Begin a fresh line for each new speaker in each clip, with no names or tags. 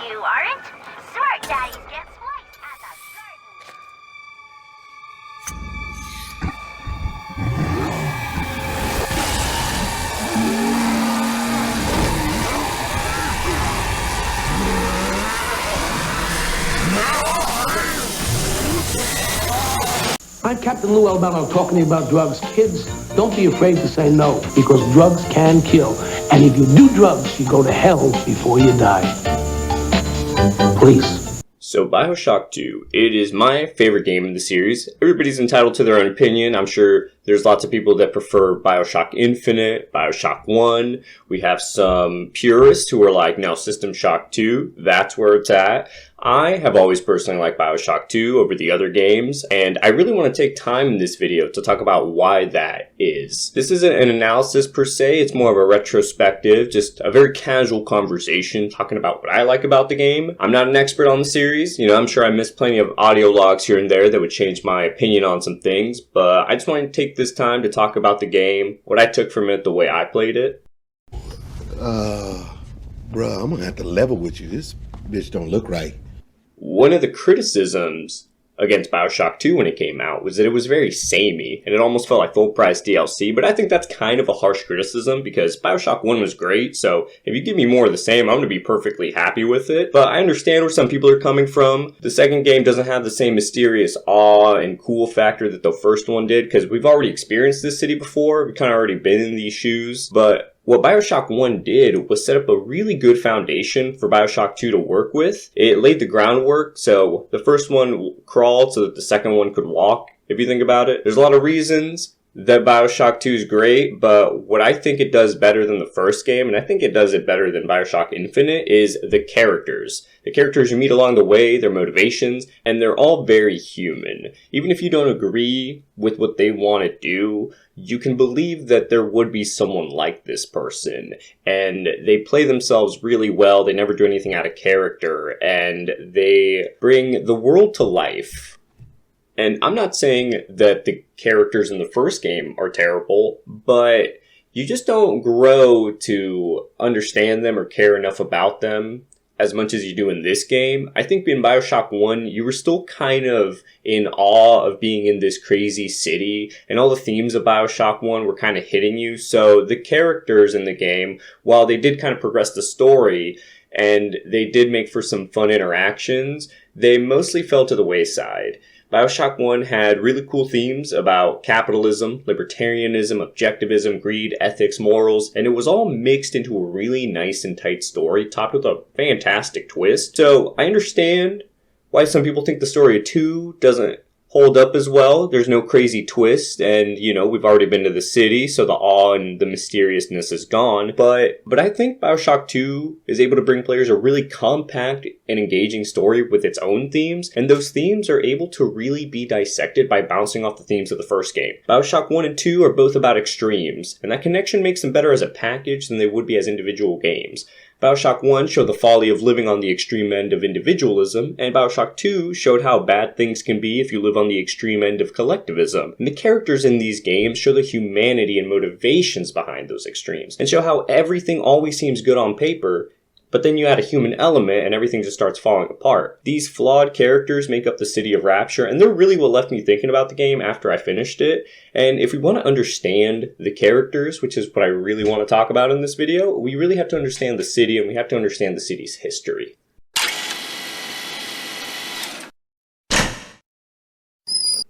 You aren't? Smart daddies get sliced at the garden.
I'm Captain Lou Albano talking to you about drugs. Kids, don't be afraid to say no, because drugs can kill. And if you do drugs, you go to hell before you die. Please.
So Bioshock 2, it is my favorite game in the series. Everybody's entitled to their own opinion. I'm sure there's lots of people that prefer Bioshock Infinite, Bioshock 1. We have some purists who are like, no, System Shock 2, that's where it's at. I have always personally liked Bioshock 2 over the other games, and I really want to take time in this video to talk about why that is. This isn't an analysis per se, it's more of a retrospective, just a very casual conversation talking about what I like about the game. I'm not an expert on the series, I'm sure I missed plenty of audio logs here and there that would change my opinion on some things, but I just want to take this time to talk about the game, what I took from it, the way I played it.
Bruh, I'm gonna have to level with you. This bitch don't look right.
One of the criticisms against Bioshock 2 when it came out was that it was very samey, and it almost felt like full-price DLC, but I think that's kind of a harsh criticism because Bioshock 1 was great, so if you give me more of the same, I'm going to be perfectly happy with it. But I understand where some people are coming from. The second game doesn't have the same mysterious awe and cool factor that the first one did, because we've already experienced this city before, we've kind of already been in these shoes, but what Bioshock 1 did was set up a really good foundation for Bioshock 2 to work with. It laid the groundwork, so the first one crawled so that the second one could walk, if you think about it. There's a lot of reasons that Bioshock 2 is great, but what I think it does better than the first game, and I think it does it better than Bioshock Infinite, is the characters. The characters you meet along the way, their motivations, and they're all very human. Even if you don't agree with what they want to do, you can believe that there would be someone like this person, and they play themselves really well, they never do anything out of character, and they bring the world to life. And I'm not saying that the characters in the first game are terrible, but you just don't grow to understand them or care enough about them as much as you do in this game. I think in Bioshock 1, you were still kind of in awe of being in this crazy city, and all the themes of Bioshock 1 were kind of hitting you. So the characters in the game, while they did kind of progress the story, and they did make for some fun interactions, they mostly fell to the wayside. Bioshock 1 had really cool themes about capitalism, libertarianism, objectivism, greed, ethics, morals, and it was all mixed into a really nice and tight story, topped with a fantastic twist. So I understand why some people think the story of 2 doesn't hold up as well. There's no crazy twist, and we've already been to the city, so the awe and the mysteriousness is gone. But I think Bioshock 2 is able to bring players a really compact and engaging story with its own themes, and those themes are able to really be dissected by bouncing off the themes of the first game. Bioshock 1 and 2 are both about extremes, and that connection makes them better as a package than they would be as individual games. Bioshock 1 showed the folly of living on the extreme end of individualism, and Bioshock 2 showed how bad things can be if you live on the extreme end of collectivism. And the characters in these games show the humanity and motivations behind those extremes, and show how everything always seems good on paper, but then you add a human element and everything just starts falling apart. These flawed characters make up the city of Rapture, and they're really what left me thinking about the game after I finished it. And if we want to understand the characters, which is what I really want to talk about in this video, we really have to understand the city, and we have to understand the city's history.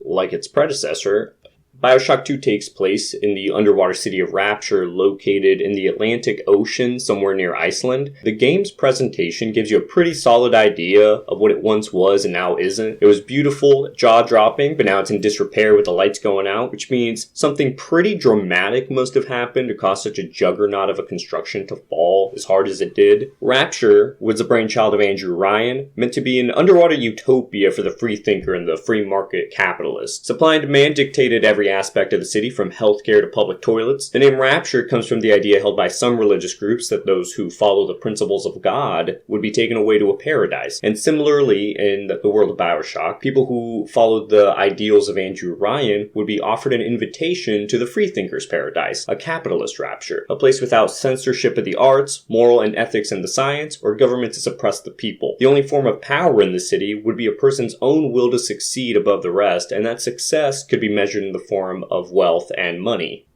Like its predecessor, Bioshock 2 takes place in the underwater city of Rapture, located in the Atlantic Ocean, somewhere near Iceland. The game's presentation gives you a pretty solid idea of what it once was and now isn't. It was beautiful, jaw-dropping, but now it's in disrepair with the lights going out, which means something pretty dramatic must have happened to cause such a juggernaut of a construction to fall as hard as it did. Rapture was the brainchild of Andrew Ryan, meant to be an underwater utopia for the free thinker and the free market capitalist. Supply and demand dictated every every aspect of the city, from healthcare to public toilets. The name Rapture comes from the idea held by some religious groups that those who follow the principles of God would be taken away to a paradise. And similarly, in the world of Bioshock, people who followed the ideals of Andrew Ryan would be offered an invitation to the freethinkers' paradise, a capitalist rapture, a place without censorship of the arts, moral and ethics in the science, or government to suppress the people. The only form of power in the city would be a person's own will to succeed above the rest, and that success could be measured in the form of wealth and money.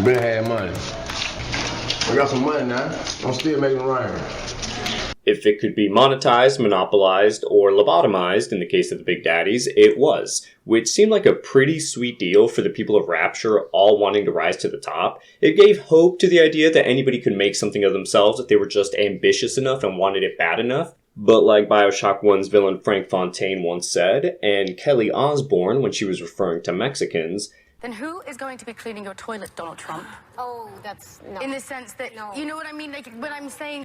Been had money. I got some money now. I'm still making rain.
If it could be monetized, monopolized, or lobotomized in the case of the Big Daddies, it was, which seemed like a pretty sweet deal for the people of Rapture all wanting to rise to the top. It gave hope to the idea that anybody could make something of themselves if they were just ambitious enough and wanted it bad enough. But like Bioshock 1's villain Frank Fontaine once said, and Kelly Osbourne when she was referring to Mexicans,
then who is going to be cleaning your toilet, Donald Trump?
Oh, that's no.
In the sense that,
No.
You know what I mean? Like, what I'm saying...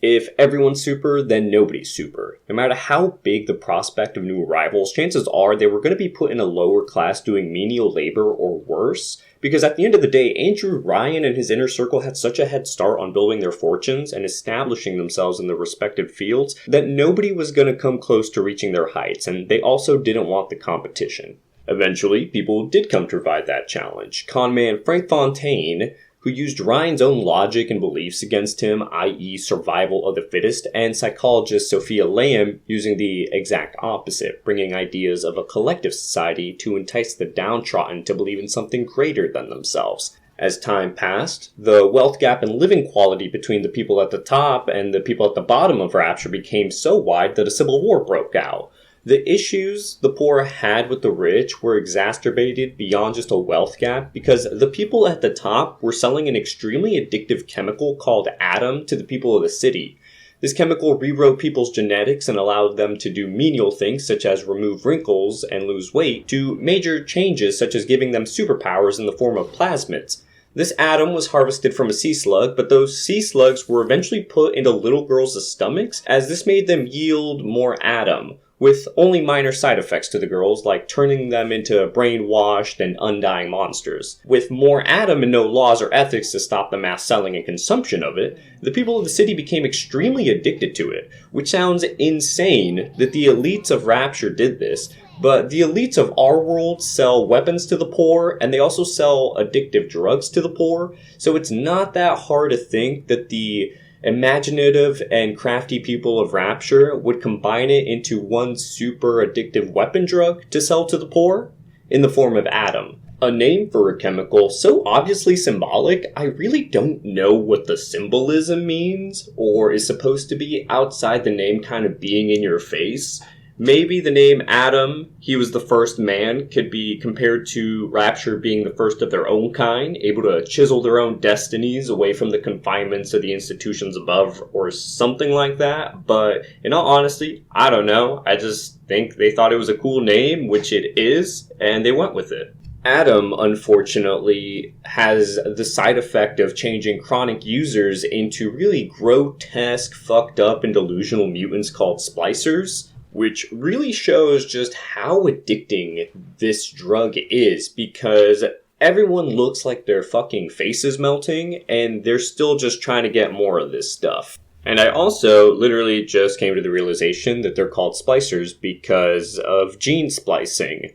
if everyone's super, then nobody's super. No matter how big the prospect of new arrivals, chances are they were going to be put in a lower class doing menial labor or worse. Because at the end of the day, Andrew Ryan and his inner circle had such a head start on building their fortunes and establishing themselves in their respective fields that nobody was going to come close to reaching their heights, and they also didn't want the competition. Eventually, people did come to provide that challenge. Conman Frank Fontaine, who used Ryan's own logic and beliefs against him, i.e. survival of the fittest, and psychologist Sofia Lamb using the exact opposite, bringing ideas of a collective society to entice the downtrodden to believe in something greater than themselves. As time passed, the wealth gap and living quality between the people at the top and the people at the bottom of Rapture became so wide that a civil war broke out. The issues the poor had with the rich were exacerbated beyond just a wealth gap because the people at the top were selling an extremely addictive chemical called Adam to the people of the city. This chemical rewrote people's genetics and allowed them to do menial things such as remove wrinkles and lose weight, to major changes such as giving them superpowers in the form of plasmids. This Adam was harvested from a sea slug, but those sea slugs were eventually put into little girls' stomachs as this made them yield more Adam, with only minor side effects to the girls, like turning them into brainwashed and undying monsters. With more Adam and no laws or ethics to stop the mass selling and consumption of it, the people of the city became extremely addicted to it, which sounds insane that the elites of Rapture did this, but the elites of our world sell weapons to the poor, and they also sell addictive drugs to the poor, so it's not that hard to think that the imaginative and crafty people of Rapture would combine it into one super addictive weapon drug to sell to the poor in the form of Adam. A name for a chemical so obviously symbolic, I really don't know what the symbolism means or is supposed to be outside the name kind of being in your face. Maybe the name Adam, he was the first man, could be compared to Rapture being the first of their own kind, able to chisel their own destinies away from the confinements of the institutions above, or something like that. But in all honesty, I don't know. I just think they thought it was a cool name, which it is, and they went with it. Adam, unfortunately, has the side effect of changing chronic users into really grotesque, fucked up, and delusional mutants called splicers, which really shows just how addicting this drug is, because everyone looks like their fucking face is melting, and they're still just trying to get more of this stuff. And I also literally just came to the realization that they're called splicers because of gene splicing.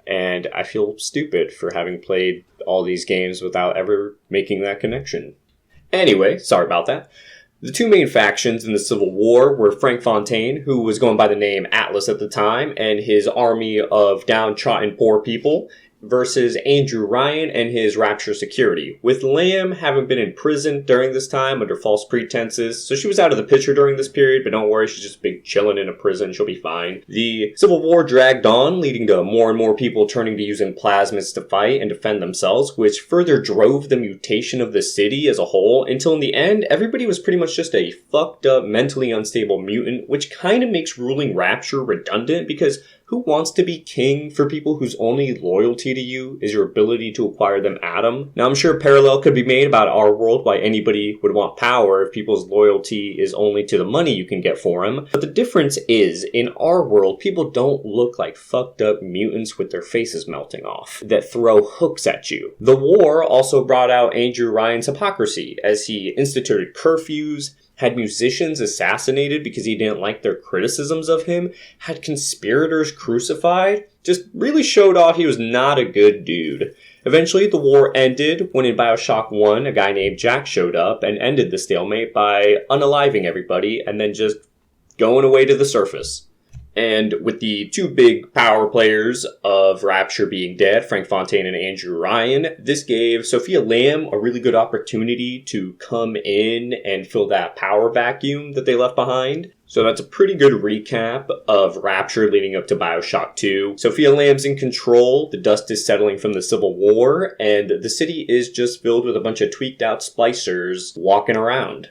And I feel stupid for having played all these games without ever making that connection. Anyway, sorry about that. The two main factions in the Civil War were Frank Fontaine, who was going by the name Atlas at the time, and his army of downtrodden poor people, versus Andrew Ryan and his Rapture security, with Lamb having been in prison during this time under false pretenses, so she was out of the picture during this period, but don't worry, she's just been chilling in a prison, she'll be fine. The Civil War dragged on, leading to more and more people turning to using plasmids to fight and defend themselves, which further drove the mutation of the city as a whole, until in the end, everybody was pretty much just a fucked up, mentally unstable mutant, which kind of makes ruling Rapture redundant, because who wants to be king for people whose only loyalty to you is your ability to acquire them Adam? Now, I'm sure a parallel could be made about our world, why anybody would want power if people's loyalty is only to the money you can get for them. But the difference is, in our world, people don't look like fucked up mutants with their faces melting off that throw hooks at you. The war also brought out Andrew Ryan's hypocrisy as he instituted curfews, had musicians assassinated because he didn't like their criticisms of him, had conspirators crucified, just really showed off he was not a good dude. Eventually, the war ended when in Bioshock 1, a guy named Jack showed up and ended the stalemate by unaliving everybody and then just going away to the surface. And with the two big power players of Rapture being dead, Frank Fontaine and Andrew Ryan, this gave Sofia Lamb a really good opportunity to come in and fill that power vacuum that they left behind. So that's a pretty good recap of Rapture leading up to Bioshock 2. Sofia Lamb's in control, the dust is settling from the Civil War, and the city is just filled with a bunch of tweaked out splicers walking around.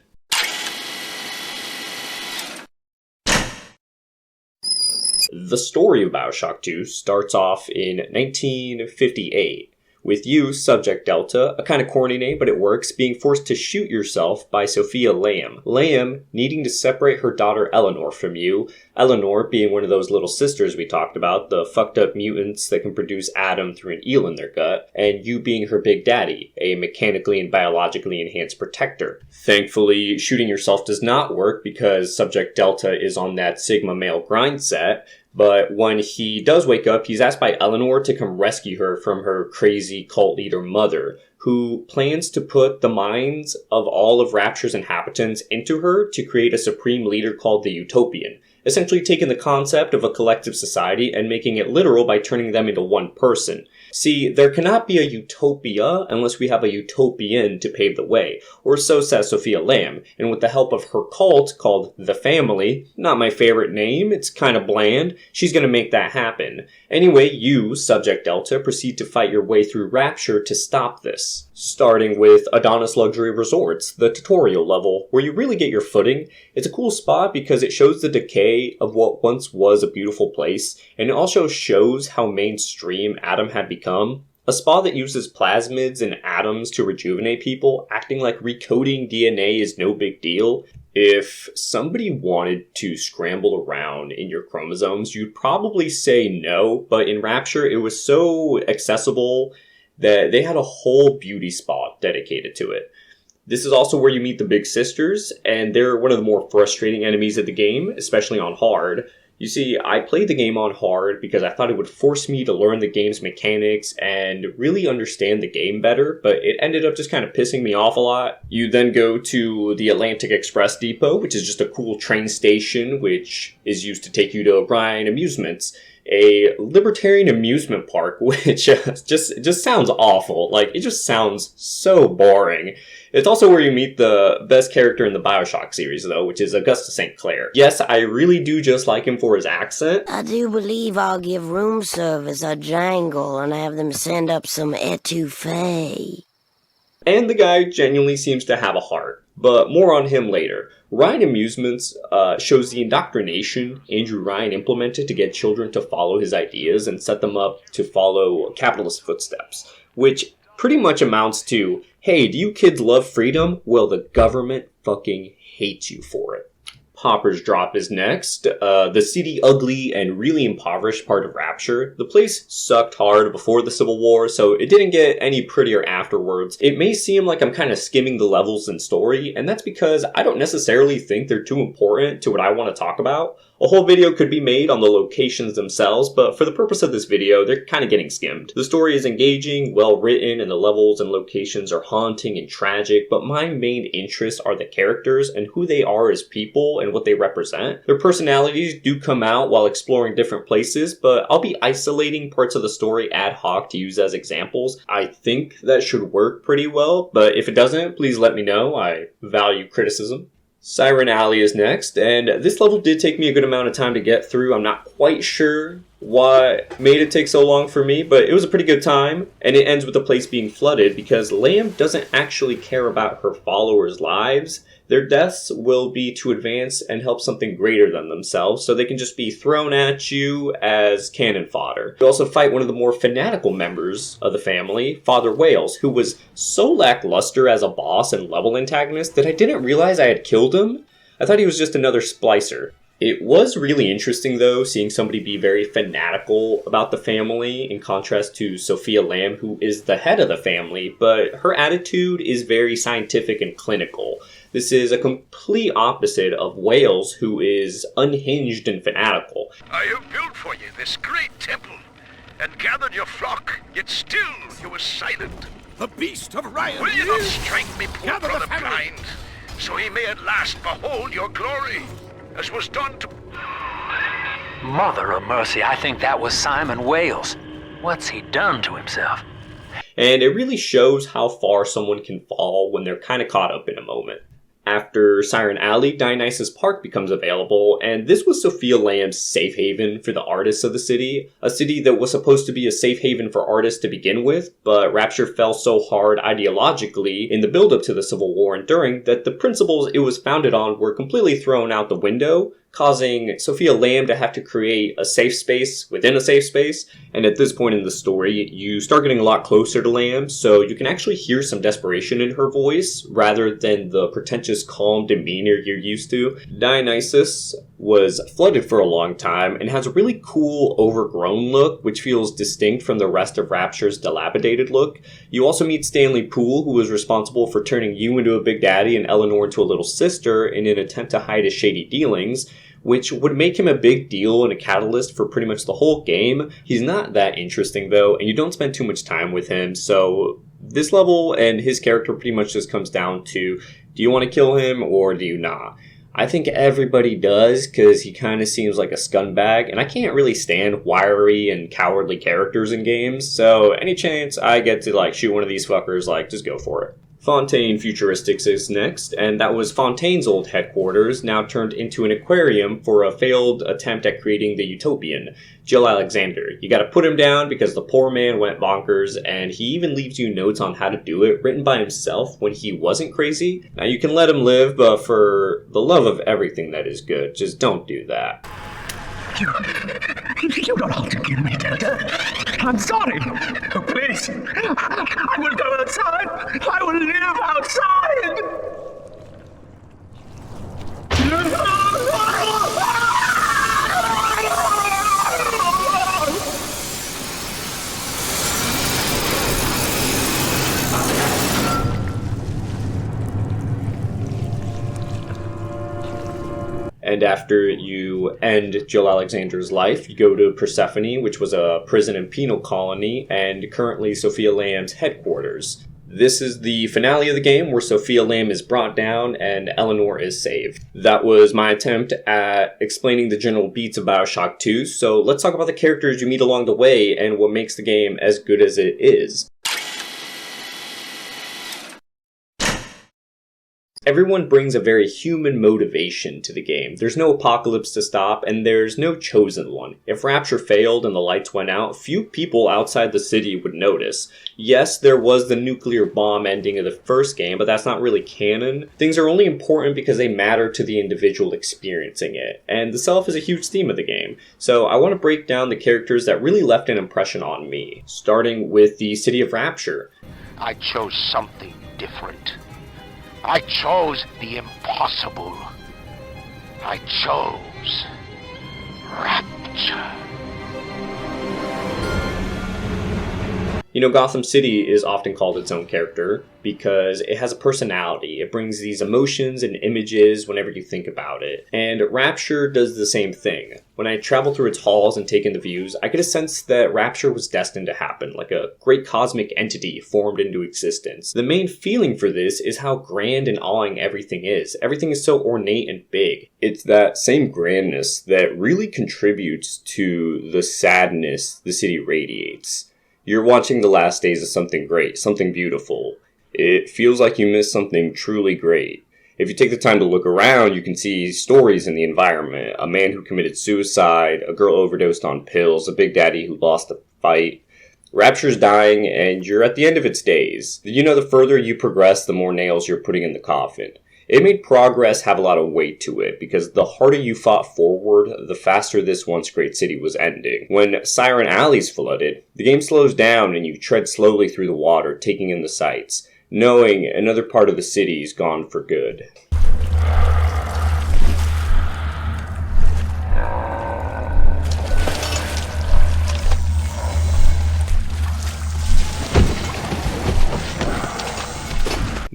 The story of Bioshock 2 starts off in 1958, with you, Subject Delta, a kind of corny name, but it works, being forced to shoot yourself by Sofia Lamb. Lamb needing to separate her daughter Eleanor from you, Eleanor being one of those little sisters we talked about, the fucked up mutants that can produce Adam through an eel in their gut, and you being her big daddy, a mechanically and biologically enhanced protector. Thankfully, shooting yourself does not work because Subject Delta is on that Sigma male grind set, but when he does wake up, he's asked by Eleanor to come rescue her from her crazy cult leader mother, who plans to put the minds of all of Rapture's inhabitants into her to create a supreme leader called the Utopian, essentially taking the concept of a collective society and making it literal by turning them into one person. See, there cannot be a utopia unless we have a utopian to pave the way, or so says Sofia Lamb, and with the help of her cult called The Family, not my favorite name, it's kind of bland, she's gonna make that happen. Anyway, you, Subject Delta, proceed to fight your way through Rapture to stop this. Starting with Adonis Luxury Resorts, the tutorial level, where you really get your footing. It's a cool spot because it shows the decay of what once was a beautiful place, and it also shows how mainstream Adam had become. A spa that uses plasmids and atoms to rejuvenate people, acting like recoding DNA is no big deal. If somebody wanted to scramble around in your chromosomes, you'd probably say no, but in Rapture it was so accessible that they had a whole beauty spa dedicated to it. This is also where you meet the Big Sisters, and they're one of the more frustrating enemies of the game, especially on hard. You see, I played the game on hard because I thought it would force me to learn the game's mechanics and really understand the game better, but it ended up just kind of pissing me off a lot. You then go to the Atlantic Express Depot, which is just a cool train station which is used to take you to O'Brien Amusements, a libertarian amusement park, which just sounds awful. Like, it just sounds so boring. It's also where you meet the best character in the Bioshock series, though, which is Augustus St. Clair. Yes, I really do just like him for his accent.
I do believe I'll give room service a jangle and have them send up some etouffee.
And the guy genuinely seems to have a heart, but more on him later. Ryan Amusements shows the indoctrination Andrew Ryan implemented to get children to follow his ideas and set them up to follow capitalist footsteps, which pretty much amounts to, hey, do you kids love freedom? Well, the government fucking hates you for it. Paupers Drop is next. The seedy, ugly, and really impoverished part of Rapture. The place sucked hard before the Civil War, so it didn't get any prettier afterwards. It may seem like I'm kind of skimming the levels and story, and that's because I don't necessarily think they're too important to what I want to talk about. A whole video could be made on the locations themselves, but for the purpose of this video, they're kind of getting skimmed. The story is engaging, well written, and the levels and locations are haunting and tragic, but my main interests are the characters and who they are as people and what they represent. Their personalities do come out while exploring different places, but I'll be isolating parts of the story ad hoc to use as examples. I think that should work pretty well, but if it doesn't, please let me know. I value criticism. Siren Alley is next, and this level did take me a good amount of time to get through. I'm not quite sure what made it take so long for me, but it was a pretty good time, and it ends with the place being flooded because Lamb doesn't actually care about her followers' lives. Their deaths will be to advance and help something greater than themselves, so they can just be thrown at you as cannon fodder. You also fight one of the more fanatical members of the family, Father Wales, who was so lackluster as a boss and level antagonist that I didn't realize I had killed him. I thought he was just another splicer. It was really interesting, though, seeing somebody be very fanatical about the family in contrast to Sofia Lamb, who is the head of the family, but her attitude is very scientific and clinical. This is a complete opposite of Wales, who is unhinged and fanatical.
I have built for you this great temple, and gathered your flock, yet still you were silent.
The beast of Ryan!
Will you not strike me poor brother blind, so he may at last behold your glory, as was done to...
Mother of mercy, I think that was Simon Wales. What's he done to himself?
And it really shows how far someone can fall when they're kind of caught up in a moment. After Siren Alley, Dionysus Park becomes available, and this was Sofia Lamb's safe haven for the artists of the city, a city that was supposed to be a safe haven for artists to begin with, but Rapture fell so hard ideologically in the build-up to the Civil War and during that the principles it was founded on were completely thrown out the window, causing Sofia Lamb to have to create a safe space within a safe space. And at this point in the story, you start getting a lot closer to Lamb, so you can actually hear some desperation in her voice, rather than the pretentious, calm demeanor you're used to. Dionysus was flooded for a long time, and has a really cool, overgrown look, which feels distinct from the rest of Rapture's dilapidated look. You also meet Stanley Poole, who was responsible for turning you into a big daddy and Eleanor into a little sister in an attempt to hide his shady dealings, which would make him a big deal and a catalyst for pretty much the whole game. He's not that interesting, though, and you don't spend too much time with him, so this level and his character pretty much just comes down to, do you want to kill him or do you not? I think everybody does, because he kind of seems like a scumbag, and I can't really stand wiry and cowardly characters in games, so any chance I get to, shoot one of these fuckers, just go for it. Fontaine Futuristics is next, and that was Fontaine's old headquarters, now turned into an aquarium for a failed attempt at creating the Utopian, Gil Alexander. You gotta put him down because the poor man went bonkers, and he even leaves you notes on how to do it, written by himself when he wasn't crazy. Now you can let him live, but for the love of everything that is good, just don't do that.
You don't have to kill me, Delta. I'm sorry. Oh, please. I will go outside. I will live outside.
And after you end Gil Alexander's life, you go to Persephone, which was a prison and penal colony, and currently Sofia Lamb's headquarters. This is the finale of the game, where Sofia Lamb is brought down and Eleanor is saved. That was my attempt at explaining the general beats of Bioshock 2, so let's talk about the characters you meet along the way and what makes the game as good as it is. Everyone brings a very human motivation to the game. There's no apocalypse to stop, and there's no chosen one. If Rapture failed and the lights went out, few people outside the city would notice. Yes, there was the nuclear bomb ending of the first game, but that's not really canon. Things are only important because they matter to the individual experiencing it, and the self is a huge theme of the game. So I want to break down the characters that really left an impression on me, starting with the city of Rapture.
I chose something different. I chose the impossible. I chose Rapture.
You know, Gotham City is often called its own character because it has a personality. It brings these emotions and images whenever you think about it. And Rapture does the same thing. When I travel through its halls and take in the views, I get a sense that Rapture was destined to happen, like a great cosmic entity formed into existence. The main feeling for this is how grand and awing everything is. Everything is so ornate and big. It's that same grandness that really contributes to the sadness the city radiates. You're watching the last days of something great, something beautiful. It feels like you missed something truly great. If you take the time to look around, you can see stories in the environment. A man who committed suicide, a girl overdosed on pills, a big daddy who lost a fight. Rapture's dying, and you're at the end of its days. You know, the further you progress, the more nails you're putting in the coffin. It made progress have a lot of weight to it, because the harder you fought forward, the faster this once great city was ending. When Siren Alley's flooded, the game slows down and you tread slowly through the water, taking in the sights, knowing another part of the city's gone for good.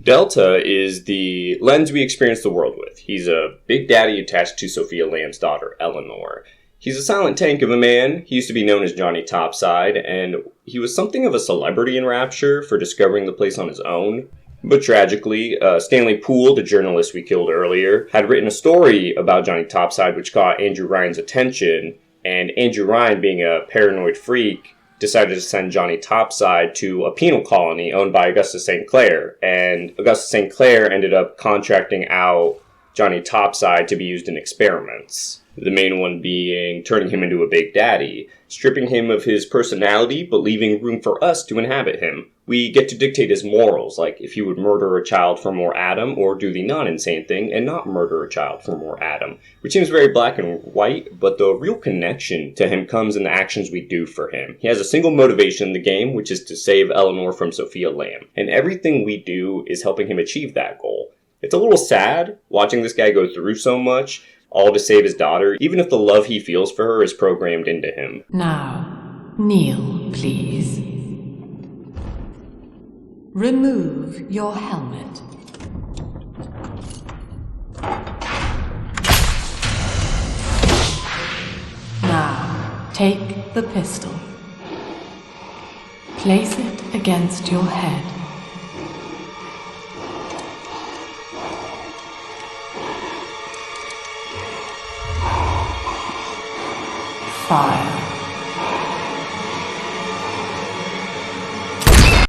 Delta is the lens we experience the world with. He's a big daddy attached to Sofia Lamb's daughter, Eleanor. He's a silent tank of a man. He used to be known as Johnny Topside, and he was something of a celebrity in Rapture for discovering the place on his own. But tragically, Stanley Poole, the journalist we killed earlier, had written a story about Johnny Topside which caught Andrew Ryan's attention, and Andrew Ryan, being a paranoid freak, decided to send Johnny Topside to a penal colony owned by Augustus St. Clair, and Augustus St. Clair ended up contracting out Johnny Topside to be used in experiments. The main one being turning him into a big daddy, stripping him of his personality but leaving room for us to inhabit him. We get to dictate his morals, like if he would murder a child for more Adam, or do the non-insane thing and not murder a child for more Adam, which seems very black and white, but the real connection to him comes in the actions we do for him. He has a single motivation in the game, which is to save Eleanor from Sofia Lamb, and everything we do is helping him achieve that goal. It's a little sad watching this guy go through so much, all to save his daughter, even if the love he feels for her is programmed into him.
Now, kneel, please. Remove your helmet. Now, take the pistol. Place it against your head. Fire.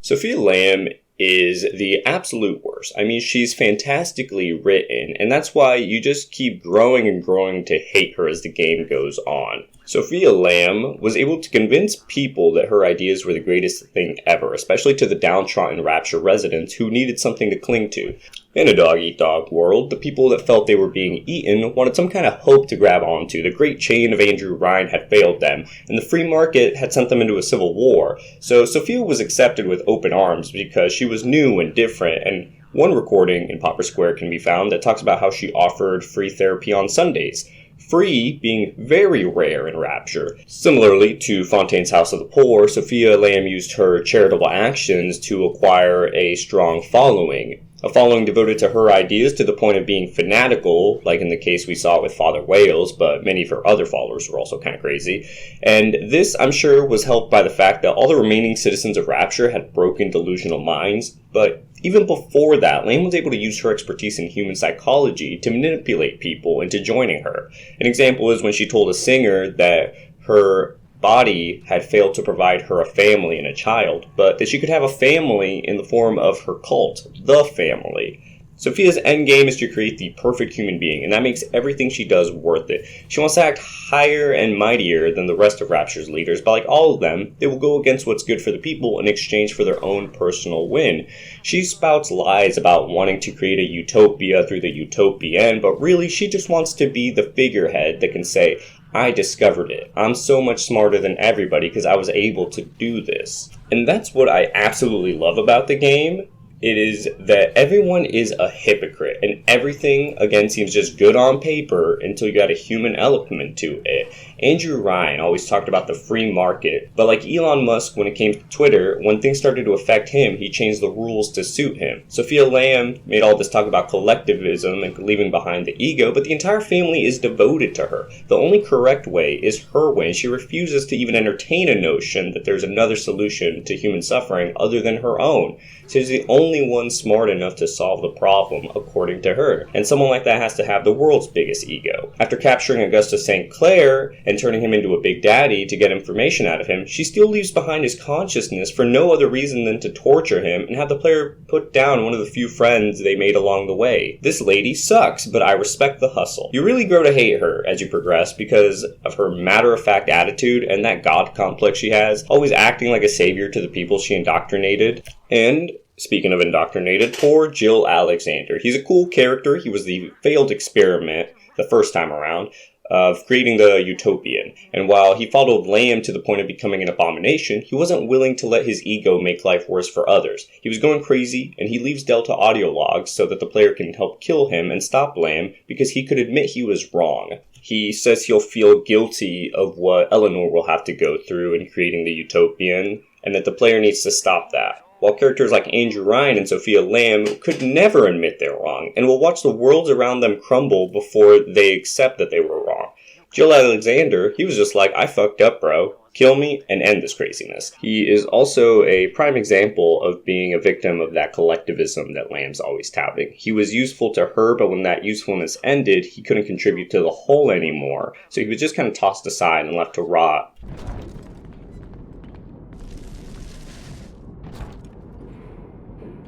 Sofia Lamb is the absolute worst. I mean, she's fantastically written, and that's why you just keep growing and growing to hate her as the game goes on. Sofia Lamb was able to convince people that her ideas were the greatest thing ever, especially to the downtrodden Rapture residents who needed something to cling to. In a dog-eat-dog world, the people that felt they were being eaten wanted some kind of hope to grab onto. The great chain of Andrew Ryan had failed them, and the free market had sent them into a civil war. So Sofia was accepted with open arms because she was new and different, and one recording in Paupers Square can be found that talks about how she offered free therapy on Sundays. Free being very rare in Rapture. Similarly to Fontaine's House of the Poor, Sofia Lamb used her charitable actions to acquire a strong following. A following devoted to her ideas to the point of being fanatical, like in the case we saw with Father Wales, but many of her other followers were also kind of crazy. And this, I'm sure, was helped by the fact that all the remaining citizens of Rapture had broken delusional minds, but even before that, Lamb was able to use her expertise in human psychology to manipulate people into joining her. An example is when she told a singer that her body had failed to provide her a family and a child, but that she could have a family in the form of her cult, the family. Sofia's endgame is to create the perfect human being, and that makes everything she does worth it. She wants to act higher and mightier than the rest of Rapture's leaders, but like all of them, they will go against what's good for the people in exchange for their own personal win. She spouts lies about wanting to create a utopia through the utopian, but really she just wants to be the figurehead that can say, I discovered it. I'm so much smarter than everybody because I was able to do this. And that's what I absolutely love about the game. It is that everyone is a hypocrite, and everything, again, seems just good on paper until you got a human element to it. Andrew Ryan always talked about the free market, but like Elon Musk when it came to Twitter, when things started to affect him, he changed the rules to suit him. Sofia Lamb made all this talk about collectivism and leaving behind the ego, but the entire family is devoted to her. The only correct way is her way, and she refuses to even entertain a notion that there's another solution to human suffering other than her own. She's the only one smart enough to solve the problem, according to her. And someone like that has to have the world's biggest ego. After capturing Augustus St. Clair and turning him into a big daddy to get information out of him, she still leaves behind his consciousness for no other reason than to torture him and have the player put down one of the few friends they made along the way. This lady sucks, but I respect the hustle. You really grow to hate her as you progress because of her matter-of-fact attitude and that god complex she has, always acting like a savior to the people she indoctrinated. And Speaking of indoctrinated, poor Gil Alexander. He's a cool character. He was the failed experiment the first time around of creating the Utopian. And while he followed Lamb to the point of becoming an abomination, he wasn't willing to let his ego make life worse for others. He was going crazy, and he leaves Delta audio logs so that the player can help kill him and stop Lamb because he could admit he was wrong. He says he'll feel guilty of what Eleanor will have to go through in creating the Utopian, and that the player needs to stop that. While characters like Andrew Ryan and Sofia Lamb could never admit they're wrong, and will watch the worlds around them crumble before they accept that they were wrong. Gil Alexander, he was just like, I fucked up, bro. Kill me and end this craziness. He is also a prime example of being a victim of that collectivism that Lamb's always touting. He was useful to her, but when that usefulness ended, he couldn't contribute to the whole anymore, so he was just kind of tossed aside and left to rot.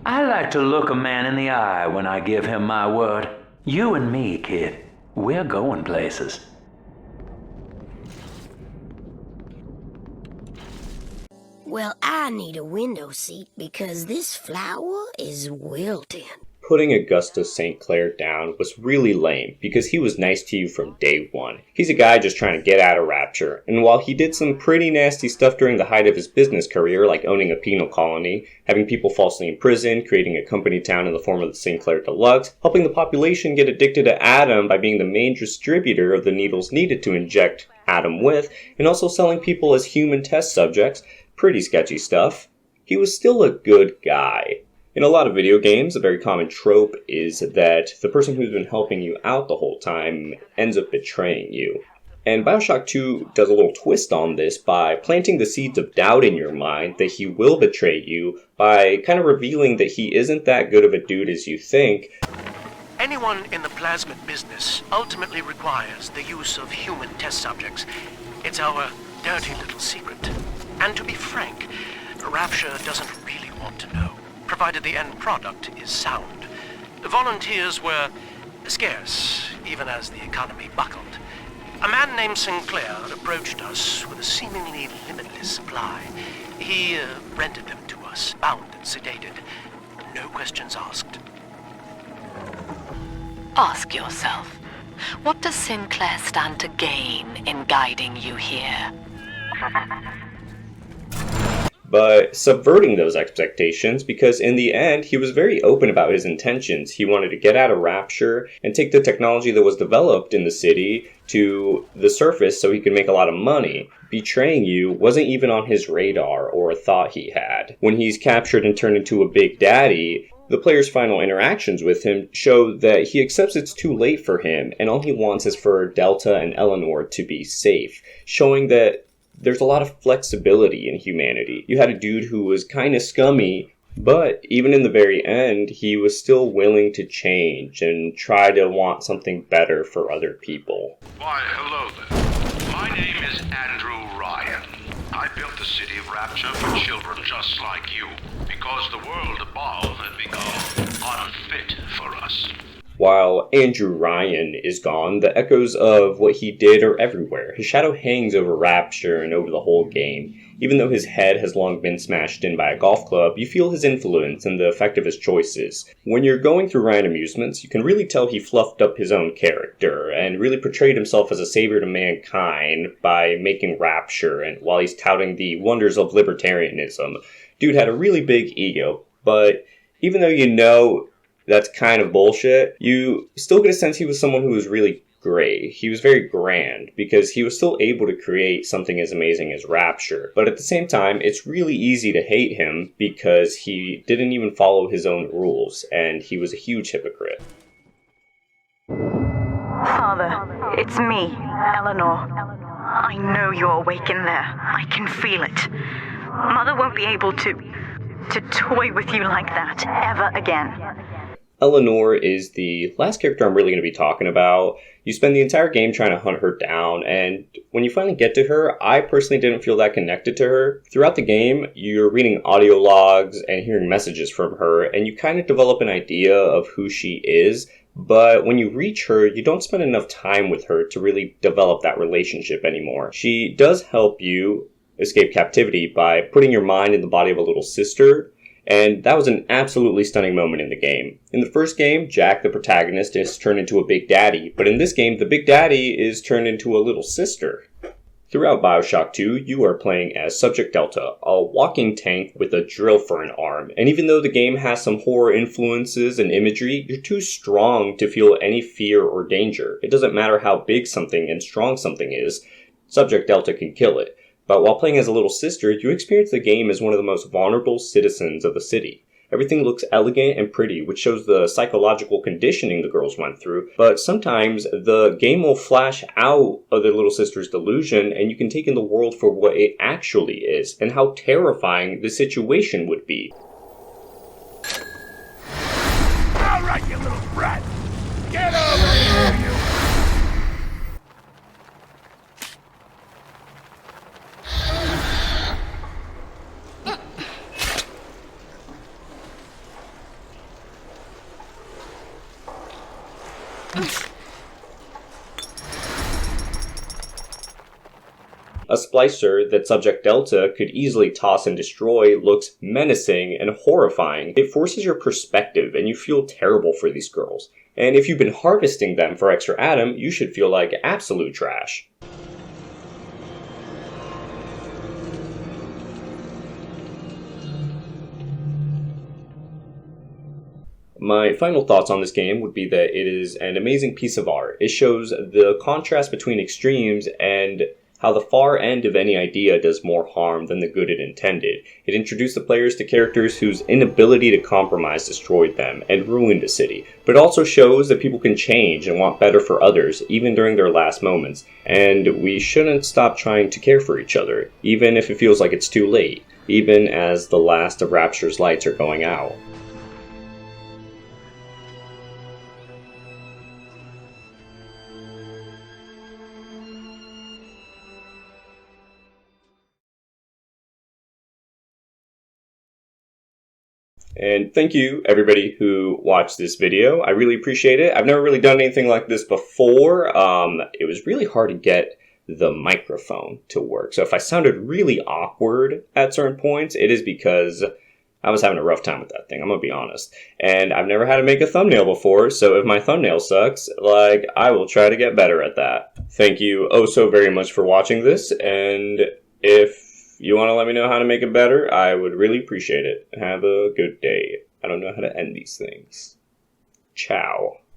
I like to look a man in the eye when I give him my word. You and me, kid, we're going places.
Well, I need a window seat because this flower is wilting.
Putting Augustus St. Clair down was really lame because he was nice to you from day one. He's a guy just trying to get out of Rapture, and while he did some pretty nasty stuff during the height of his business career, like owning a penal colony, having people falsely imprisoned, creating a company town in the form of the St. Clair Deluxe, helping the population get addicted to Adam by being the main distributor of the needles needed to inject Adam with, and also selling people as human test subjects, pretty sketchy stuff, he was still a good guy. In a lot of video games, a very common trope is that the person who's been helping you out the whole time ends up betraying you. And Bioshock 2 does a little twist on this by planting the seeds of doubt in your mind that he will betray you by kind of revealing that he isn't that good of a dude as you think.
Anyone in the plasmid business ultimately requires the use of human test subjects. It's our dirty little secret. And to be frank, Rapture doesn't really want to know, provided the end product is sound. Volunteers were scarce, even as the economy buckled. A man named Sinclair approached us with a seemingly limitless supply. He rented them to us, bound and sedated. No questions asked.
Ask yourself, what does Sinclair stand to gain in guiding you here?
But subverting those expectations, because in the end, he was very open about his intentions. He wanted to get out of Rapture and take the technology that was developed in the city to the surface so he could make a lot of money. Betraying you wasn't even on his radar or a thought he had. When he's captured and turned into a big daddy, the player's final interactions with him show that he accepts it's too late for him, and all he wants is for Delta and Eleanor to be safe, showing that there's a lot of flexibility in humanity. You had a dude who was kind of scummy, but even in the very end, he was still willing to change and try to want something better for other people.
Why, hello there. My name is Andrew Ryan. I built the city of Rapture for children just like you, because the world above had become unfit for us.
While Andrew Ryan is gone, the echoes of what he did are everywhere. His shadow hangs over Rapture and over the whole game. Even though his head has long been smashed in by a golf club, you feel his influence and the effect of his choices. When you're going through Ryan Amusements, you can really tell he fluffed up his own character and really portrayed himself as a savior to mankind by making Rapture, and while he's touting the wonders of libertarianism. Dude had a really big ego, but even though you know that's kind of bullshit, you still get a sense he was someone who was really great. He was very grand because he was still able to create something as amazing as Rapture. But at the same time, it's really easy to hate him because he didn't even follow his own rules, and he was a huge hypocrite.
Father, it's me, Eleanor. I know you're awake in there. I can feel it. Mother won't be able to toy with you like that ever again.
Eleanor is the last character I'm really going to be talking about. You spend the entire game trying to hunt her down, and when you finally get to her, I personally didn't feel that connected to her. Throughout the game, you're reading audio logs and hearing messages from her, and you kind of develop an idea of who she is, but when you reach her, you don't spend enough time with her to really develop that relationship anymore. She does help you escape captivity by putting your mind in the body of a little sister, And that was an absolutely stunning moment in the game. In the first game, Jack, the protagonist, is turned into a big daddy, but in this game, the big daddy is turned into a little sister. Throughout Bioshock 2, you are playing as Subject Delta, a walking tank with a drill for an arm, and even though the game has some horror influences and imagery, you're too strong to feel any fear or danger. It doesn't matter how big something and strong something is, Subject Delta can kill it. But while playing as a little sister, you experience the game as one of the most vulnerable citizens of the city. Everything looks elegant and pretty, which shows the psychological conditioning the girls went through, but sometimes the game will flash out of their little sister's delusion and you can take in the world for what it actually is, and how terrifying the situation would be.
Alright, you little brat! Get over here, you!
A splicer that Subject Delta could easily toss and destroy looks menacing and horrifying. It forces your perspective and you feel terrible for these girls. And if you've been harvesting them for extra Atom, you should feel like absolute trash. My final thoughts on this game would be that it is an amazing piece of art. It shows the contrast between extremes and how the far end of any idea does more harm than the good it intended. It introduced the players to characters whose inability to compromise destroyed them and ruined a city, but it also shows that people can change and want better for others, even during their last moments, and we shouldn't stop trying to care for each other, even if it feels like it's too late, even as the last of Rapture's lights are going out. And thank you, everybody who watched this video. I really appreciate it. I've never really done anything like this before. It was really hard to get the microphone to work. So if I sounded really awkward at certain points, it is because I was having a rough time with that thing, I'm gonna be honest. And I've never had to make a thumbnail before, so if my thumbnail sucks, I will try to get better at that. Thank you oh so very much for watching this, and if you want to let me know how to make it better, I would really appreciate it. Have a good day. I don't know how to end these things. Ciao.